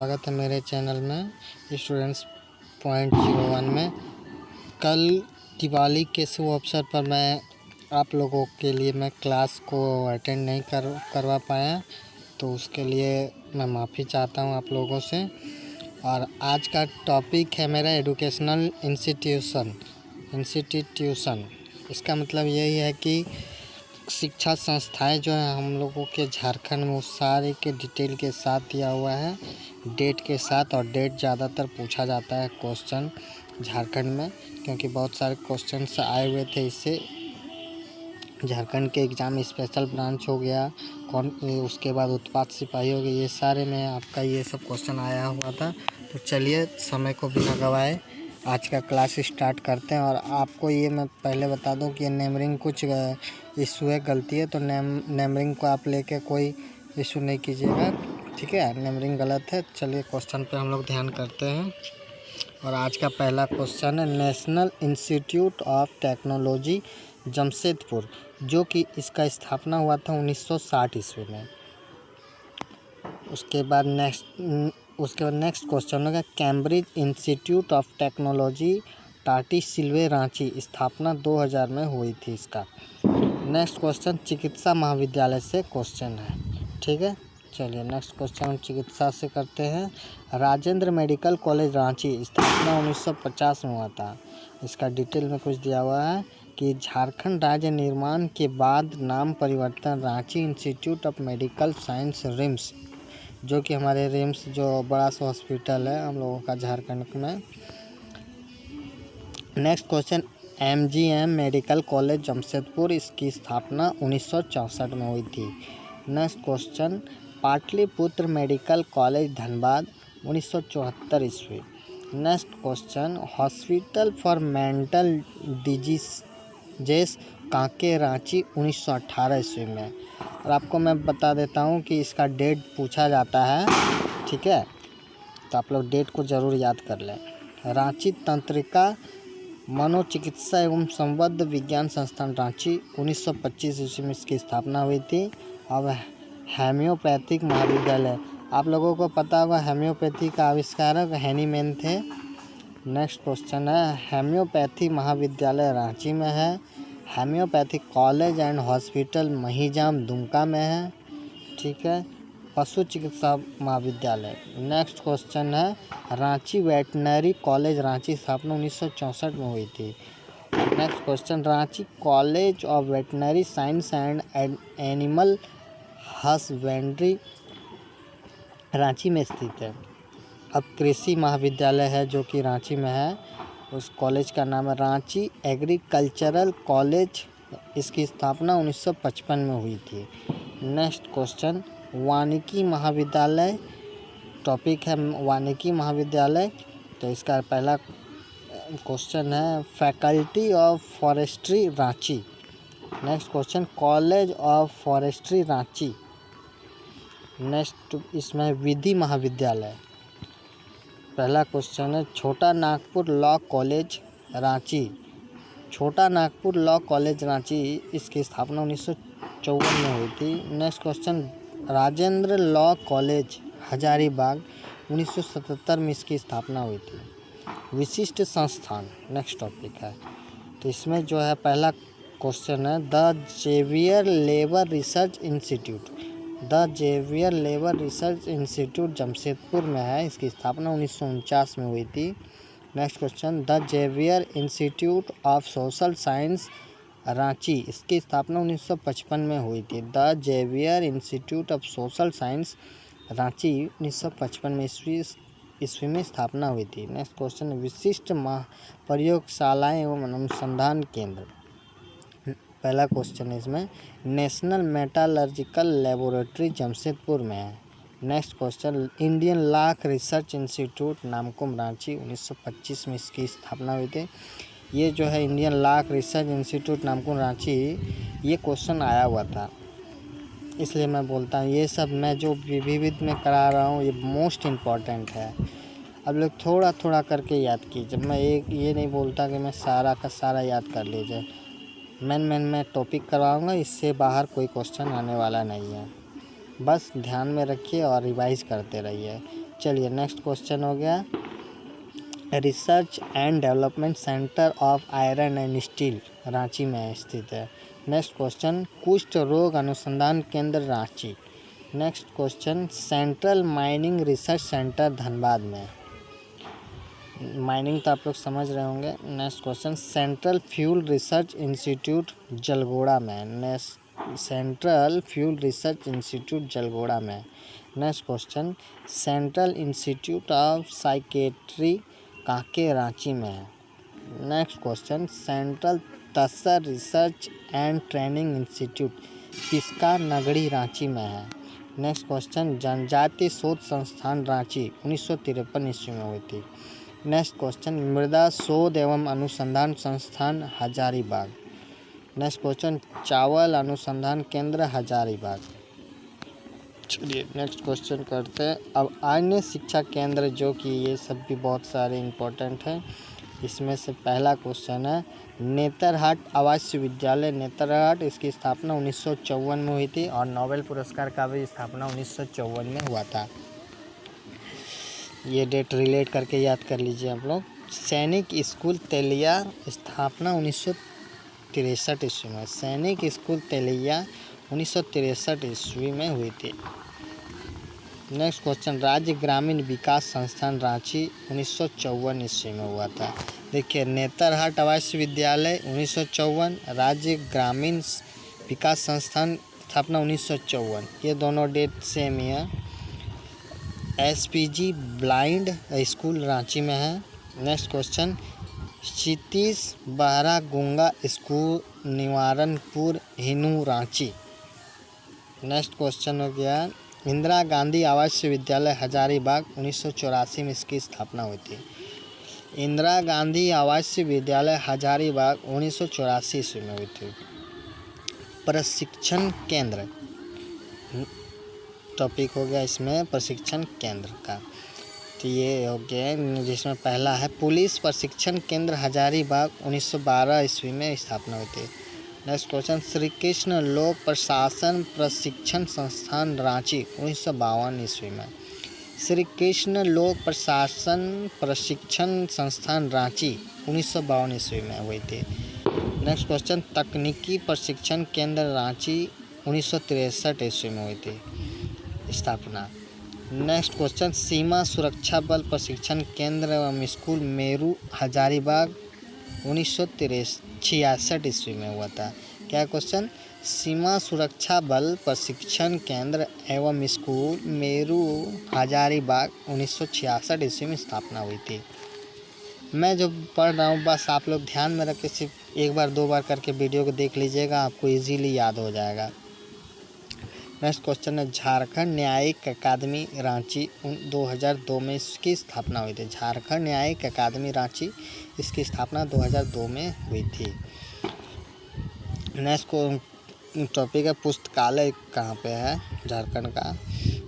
स्वागत है मेरे चैनल में स्टूडेंट्स पॉइंट 01 में। कल दिवाली के शुभ अवसर पर मैं आप लोगों के लिए मैं क्लास को अटेंड नहीं करवा पाया, तो उसके लिए मैं माफ़ी चाहता हूं आप लोगों से। और आज का टॉपिक है मेरा एजुकेशनल इंस्टीट्यूशन। इसका मतलब यही है कि शिक्षा संस्थाएं जो हैं हम लोगों के झारखंड में, उस सारे के डिटेल के साथ दिया हुआ है, डेट के साथ। और डेट ज़्यादातर पूछा जाता है क्वेश्चन झारखंड में, क्योंकि बहुत सारे क्वेश्चंस आए हुए थे इससे। झारखंड के एग्ज़ाम स्पेशल ब्रांच हो गया, उसके बाद उत्पाद सिपाही हो गया, ये सारे में आपका ये सब क्वेश्चन आया हुआ था। तो चलिए समय को बिना गवाए आज का क्लास स्टार्ट करते हैं। और आपको ये मैं पहले बता दूं कि नेमरिंग कुछ इशू है, गलती है, तो नेमरिंग को आप लेके कोई इशू नहीं कीजिएगा, ठीक है। नेमरिंग गलत है। चलिए क्वेश्चन पे हम लोग ध्यान करते हैं। और आज का पहला क्वेश्चन है national institute of technology Jamshedpur, जो कि इसका स्थापना हुआ था 1960 ईस्वी में। उसके बाद नेक्स्ट क्वेश्चन होगा कैम्ब्रिज इंस्टीट्यूट ऑफ टेक्नोलॉजी टाटी सिल्वे रांची, स्थापना 2000 में हुई थी इसका। नेक्स्ट क्वेश्चन चिकित्सा महाविद्यालय से क्वेश्चन है, ठीक है। चलिए नेक्स्ट क्वेश्चन हम चिकित्सा से करते हैं। राजेंद्र मेडिकल कॉलेज रांची, स्थापना 1950 में हुआ था। इसका डिटेल में कुछ दिया हुआ है कि झारखंड राज्य निर्माण के बाद नाम परिवर्तन Ranchi institute of medical science RIMS, जो कि हमारे रिम्स जो बड़ा सा हॉस्पिटल है हम लोगों का झारखंड में। Next question MGM medical college Jamshedpur, इसकी स्थापना 1964 में हुई थी। Next question Pataliputra medical college Dhanbad 1974 ईस्वी। Next question hospital for mental diseases Kanke Ranchi 1918 ईस्वी में। और आपको मैं बता देता हूँ कि इसका डेट पूछा जाता है, ठीक है, तो आप लोग डेट को ज़रूर याद कर लें। रांची तंत्रिका मनोचिकित्सा एवं संबद्ध विज्ञान संस्थान रांची 1925 ईस्वी में इसकी स्थापना हुई थी। अब हेम्योपैथिक महाविद्यालय, आप लोगों को पता होगा हेम्योपैथी का आविष्कारक हैनीमैन थे। नेक्स्ट क्वेश्चन है हेम्योपैथी महाविद्यालय रांची में है। Homeopathic college and hospital Mahijam Dumka में है, ठीक है। पशु चिकित्सा महाविद्यालय। नेक्स्ट क्वेश्चन है रांची वेटनरी कॉलेज रांची, स्थापना 1964 में हुई थी। Next question Ranchi college of veterinary science and animal husbandry Ranchi में स्थित है। अब कृषि महाविद्यालय है जो कि रांची में है, उस कॉलेज का नाम है रांची एग्रीकल्चरल कॉलेज, इसकी स्थापना 1955 में हुई थी। नेक्स्ट क्वेश्चन वानिकी महाविद्यालय, टॉपिक है वानिकी महाविद्यालय, तो इसका पहला क्वेश्चन है faculty of forestry Ranchi. Next question college of forestry Ranchi. Next इसमें विधि महाविद्यालय। पहला क्वेश्चन है छोटा नागपुर लॉ कॉलेज रांची, छोटा नागपुर लॉ कॉलेज रांची, इसकी स्थापना 1954 में हुई थी। Next question Rajendra law college Hazaribagh 1977 में इसकी स्थापना हुई थी। विशिष्ट संस्थान नेक्स्ट टॉपिक है, तो इसमें जो है पहला क्वेश्चन है the Xavier Labour Research Institute, the Xavier Labour Research Institute Jamshedpur में है, इसकी स्थापना 1949 में हुई थी। Next question the Xavier Institute of Social Science Ranchi, इसकी स्थापना 1955 में हुई थी। The Xavier Institute of Social Science Ranchi 1955 में ईस्वी में स्थापना हुई थी। नेक्स्ट क्वेश्चन विशिष्ट प्रयोगशालाएं एवं अनुसंधान केंद्र। पहला क्वेश्चन है इसमें नेशनल मेटालर्जिकल लेबोरेटरी जमशेदपुर में है। Next question Indian lakh research institute Namkum Ranchi 1925 में इसकी स्थापना हुई थी। ये जो है Indian lakh research institute Namkum Ranchi, ये क्वेश्चन आया हुआ था, इसलिए मैं बोलता हूँ ये सब मैं जो विविध में करा रहा हूँ ये मोस्ट इम्पॉर्टेंट है। अब लोग थोड़ा थोड़ा करके याद कीजिए, मैं एक ये नहीं बोलता कि मैं सारा का सारा याद कर लीजिए। मैं टॉपिक करवाऊँगा, इससे बाहर कोई क्वेश्चन आने वाला नहीं है। बस ध्यान में रखिए और रिवाइज करते रहिए। चलिए नेक्स्ट क्वेश्चन हो गया, research and development centre of iron and steel Ranchi में स्थित है। नेक्स्ट क्वेश्चन, कुष्ठ रोग अनुसंधान केंद्र Ranchi. Next question, central mining research centre Dhanbad में। माइनिंग तो आप लोग समझ रहे होंगे। Next question, central fuel research institute Jalgora में। Central fuel research institute Jalgora में। Next question, central institute of psychiatry Kanke Ranchi में है। Next question, central Tasar research and training institute Piska नगरी रांची में है। नेक्स्ट क्वेश्चन, जनजातीय शोध संस्थान रांची 1953 ईस्वी में हुई थी। नेक्स्ट क्वेश्चन, मृदा शोध एवं अनुसंधान संस्थान हजारीबाग। नेक्स्ट क्वेश्चन, चावल अनुसंधान केंद्र हजारीबाग। चलिए नेक्स्ट क्वेश्चन करते हैं। अब अन्य शिक्षा केंद्र जो कि ये सब भी बहुत सारे इम्पोर्टेंट हैं। इसमें से पहला क्वेश्चन है नेतरहाट आवासीय विद्यालय नेतरहाट, इसकी स्थापना 1954 में हुई थी और नोबेल पुरस्कार का भी स्थापना 1954 में हुआ था। ये डेट रिलेट करके याद कर लीजिए आप लोग। सैनिक स्कूल तेलिया, स्थापना 1963 ईस्वी में। सैनिक स्कूल तेलिया 1963 ईस्वी में हुई थी। नेक्स्ट क्वेश्चन, राज्य ग्रामीण विकास संस्थान रांची 1954 ईस्वी में हुआ था। देखिए, नेतरहाट आवासीय विद्यालय 1954, राज्य ग्रामीण विकास संस्थान स्थापना 1954, ये दोनों डेट सेम ही है। एसपीजी ब्लाइंड स्कूल रांची में है। नेक्स्ट क्वेश्चन, क्षितिज बहरा गुंगा school Nivaranpur Hinoo Ranchi. Next question हो गया, इंदिरा गांधी आवासीय विद्यालय हजारीबाग 1984 में इसकी स्थापना हुई थी। इंदिरा गांधी आवासीय विद्यालय हजारीबाग 1984 ईस्वी में हुई थी। प्रशिक्षण केंद्र टॉपिक हो गया इसमें प्रशिक्षण केंद्र का, तो ये हो गया जिसमें पहला है पुलिस प्रशिक्षण केंद्र हजारीबाग 1912 ईस्वी में स्थापना हुई थी। नेक्स्ट क्वेश्चन, श्री कृष्ण लोक प्रशासन प्रशिक्षण संस्थान रांची 1952 ईस्वी में। श्री कृष्ण लोक प्रशासन प्रशिक्षण संस्थान रांची 1952 ईस्वी में हुई थी। नेक्स्ट क्वेश्चन, तकनीकी प्रशिक्षण केंद्र रांची 1963 ईस्वी में हुई थी स्थापना। नेक्स्ट क्वेश्चन, सीमा सुरक्षा बल प्रशिक्षण केंद्र एवं स्कूल मेरू हजारीबाग 1966 ईस्वी में हुआ था। क्या क्वेश्चन, सीमा सुरक्षा बल प्रशिक्षण केंद्र एवं स्कूल मेरू हजारीबाग 1966 ईस्वी में स्थापना हुई थी। मैं जो पढ़ रहा हूँ बस आप लोग ध्यान में रख के सिर्फ एक बार दो बार करके वीडियो को देख लीजिएगा, आपको इजीली याद हो जाएगा। नेक्स्ट क्वेश्चन है, झारखंड न्यायिक अकादमी रांची 2002 में इसकी स्थापना हुई थी। झारखंड न्यायिक अकादमी रांची, इसकी स्थापना 2002 में हुई थी। नेक्स्ट टॉपिक है पुस्तकालय कहाँ पे है झारखंड का,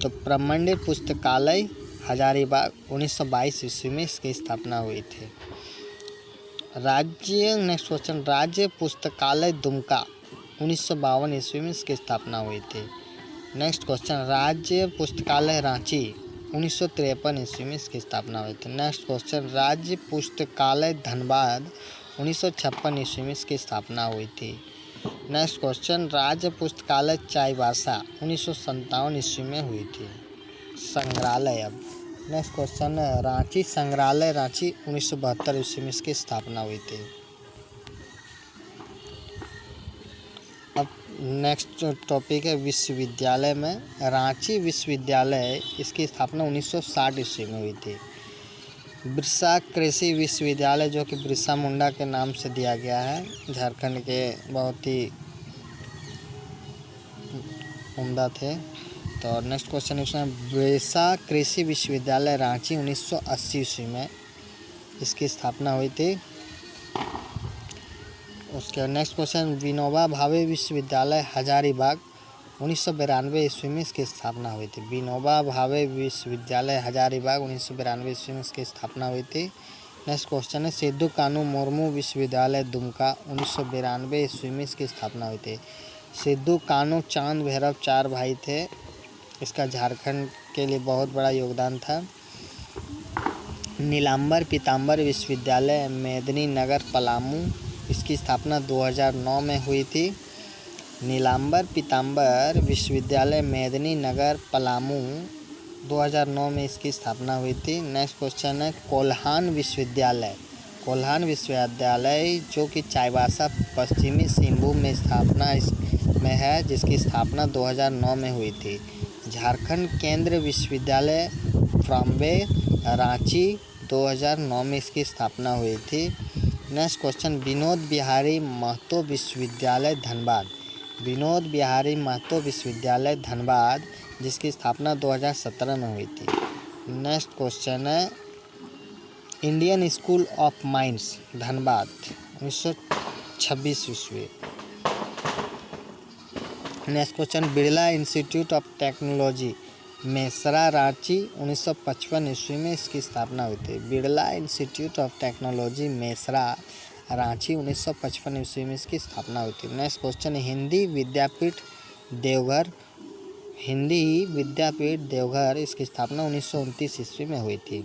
तो ब्रह्मंडी पुस्तकालय हजारीबाग 1922 ईस्वी में इसकी स्थापना हुई थी। राज्य नेक्स्ट क्वेश्चन, राज्य पुस्तकालय दुमका 1952 ईस्वी में इसकी स्थापना हुई थी। नेक्स्ट क्वेश्चन, राज्य पुस्तकालय रांची 1953 ईस्वी में इसकी स्थापना हुई थी। नेक्स्ट क्वेश्चन, राज्य पुस्तकालय धनबाद 1956 ईस्वी में इसकी स्थापना हुई थी। नेक्स्ट क्वेश्चन, राज्य पुस्तकालय चाईबासा 1957 ईस्वी में हुई थी। संग्रहालय अब नेक्स्ट क्वेश्चन, रांची संग्रहालय रांची 1972 ईस्वी में इसकी स्थापना हुई थी। अब नेक्स्ट टॉपिक है विश्वविद्यालय में, रांची विश्वविद्यालय, इसकी स्थापना 1960 ईस्वी में हुई थी। बिरसा कृषि विश्वविद्यालय जो कि बिरसा मुंडा के नाम से दिया गया है, झारखंड के बहुत ही उम्दा थे। तो नेक्स्ट क्वेश्चन इसमें बिरसा कृषि विश्वविद्यालय रांची 1980 ईस्वी में इसकी स्थापना हुई थी। उसके नेक्स्ट क्वेश्चन, विनोबा भावे विश्वविद्यालय हजारीबाग 1992 ईस्वी में इसकी स्थापना हुई थी। विनोबा भावे विश्वविद्यालय हजारीबाग 1992 ईस्वी में इसकी स्थापना हुई थी। नेक्स्ट क्वेश्चन है सिद्धू कानू मुर्मू विश्वविद्यालय दुमका 1992 ईस्वी में इसकी स्थापना हुई थी। सिद्धू कानू चांद भैरव चार भाई थे, इसका झारखंड के लिए बहुत बड़ा योगदान था। नीलांबर पीताम्बर विश्वविद्यालय मेदिनीनगर पलामू, इसकी स्थापना 2009 में हुई थी। नीलांबर पीताम्बर विश्वविद्यालय मेदिनीनगर पलामू 2009 में इसकी स्थापना हुई थी। नेक्स्ट क्वेश्चन है कोल्हान विश्वविद्यालय। कोल्हान विश्वविद्यालय जो कि चाईबासा पश्चिमी सिंहभूम में स्थापना में है, जिसकी स्थापना 2009 में हुई थी। झारखंड केंद्रीय विश्वविद्यालय फ्राम्बे रांची 2009 में इसकी स्थापना हुई थी। नेक्स्ट क्वेश्चन विनोद बिहारी महतो विश्वविद्यालय धनबाद। विनोद बिहारी महतो विश्वविद्यालय धनबाद, जिसकी स्थापना 2017 में हुई थी। नेक्स्ट क्वेश्चन है Indian school of mines Dhanbad 1926 ईस्वी। Next question Birla institute of technology Mesra Ranchi 1955 ईस्वी में इसकी स्थापना हुई थी। Birla institute of technology Mesra Ranchi 1955 ईस्वी में इसकी स्थापना हुई थी। नेक्स्ट क्वेश्चन हिंदी विद्यापीठ देवघर, इसकी स्थापना 1929 ईस्वी में हुई थी।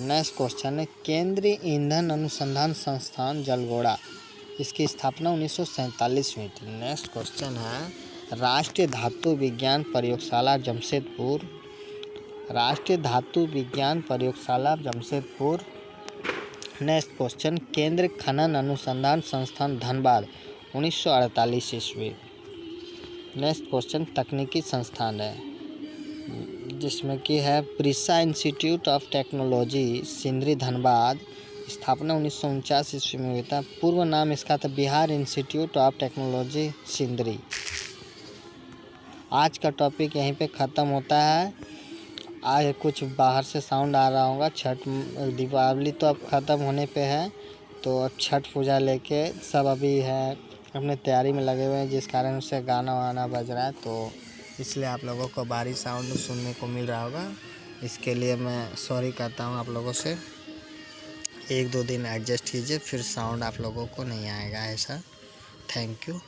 नेक्स्ट क्वेश्चन है केंद्रीय ईंधन अनुसंधान संस्थान जलगोड़ा, इसकी स्थापना 1947 में हुई थी। नेक्स्ट क्वेश्चन है राष्ट्रीय धातु विज्ञान प्रयोगशाला जमशेदपुर। राष्ट्रीय धातु विज्ञान प्रयोगशाला जमशेदपुर। नेक्स्ट क्वेश्चन केंद्रीय खनन अनुसंधान संस्थान धनबाद 1948 ईस्वी। नेक्स्ट क्वेश्चन तकनीकी संस्थान है जिसमें कि है Birsa institute of technology Sindri Dhanbad, स्थापना 1949 ईस्वी में हुई था। पूर्व नाम इसका था Bihar institute of technology Sindri. आज का टॉपिक यहीं पे ख़त्म होता है। आज कुछ बाहर से साउंड आ रहा होगा। दीपावली तो अब ख़त्म होने पे है, तो अब छठ पूजा लेके सब अभी है अपने तैयारी में लगे हुए हैं, जिस कारण उससे गाना वाना बज रहा है, तो इसलिए आप लोगों को बाहरी साउंड सुनने को मिल रहा होगा। इसके लिए मैं सॉरी कहता हूँ आप लोगों से। 1-2 दिन एडजस्ट कीजिए, फिर साउंड आप लोगों को नहीं आएगा ऐसा। Thank you.